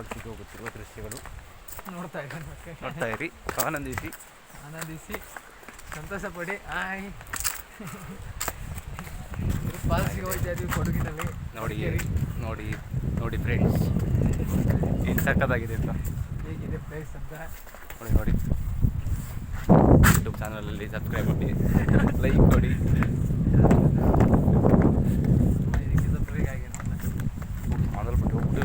ಪಾರ್ಕಿಗೆ ಹೋಗುತ್ತಿರುವ ದೃಶ್ಯಗಳು ನೋಡ್ತಾ ಇರಿ, ಆನಂದಿಸಿ ಸಂತೋಷ ಪಡಿ. ಪಾಲ್ಸಿಗೆ ಹೋಗ್ತಾ ಇದ್ವಿ ಕೊಡಗಿನಲ್ಲಿ. ನೋಡಿ ಫ್ರೆಂಡ್ಸ್, ಏನು ಸಕ್ಕತ್ತಾಗಿದೆ ಅಂತ. ಹೇಗಿದೆ ಪ್ಲೇಸ್ ಅಂತ ನೋಡಿ ಯೂಟ್ಯೂಬ್ ಚಾನಲಲ್ಲಿ ಸಬ್ಸ್ಕ್ರೈಬ್ ಮಾಡಿ, ಲೈಕ್ ಕೊಡಿ. ಮೊದಲು ಬಿಟ್ಟು ಹೋಗ್ಬಿಟ್ಟು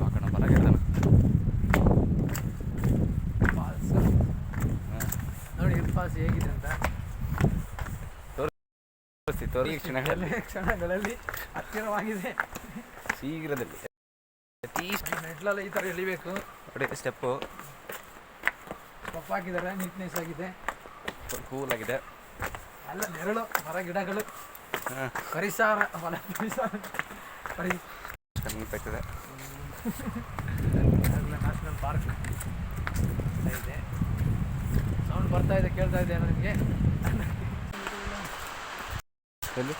ಹಾಕೋಣ ಬರಾಗಿರ್ತಾನೆ. ಫಾಲ್ಸ್ ನೋಡಿ, ಫಾಲ್ಸ್ ಹೇಗಿದೆ ಅಂತ ತೋರಿಸಿ ಕ್ಷಣಗಳಲ್ಲಿ ಹತ್ತಿರವಾಗಿದೆ. ಶೀಘ್ರದಲ್ಲಿ ಮೆಟ್ಲಲ್ಲಿ ಈ ಥರ ಎಳಿಬೇಕು. ನೋಡಿ ಸ್ಟೆಪ್ಪು ಹಾಕಿದ್ದಾರೆ, ನೀಟ್ನೆಸ್ ಆಗಿದೆ, ಕೂಲ್ ಆಗಿದೆ. ಎಲ್ಲ ನೆರಳು, ಮರ ಗಿಡಗಳು, ಪರಿಸರ ಕಣ್ಣಿರ್ತದೆ. ನ್ಯಾಷನಲ್ ಪಾರ್ಕ್ ಇದೆ. ಸೌಂಡ್ ಬರ್ತಾ ಇದೆ, ಕೇಳ್ತಾ ಇದೆ ನಿಮಗೆ? ಎಲ್ಲಿ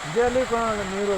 ಇದರಲ್ಲಿ ನೀರು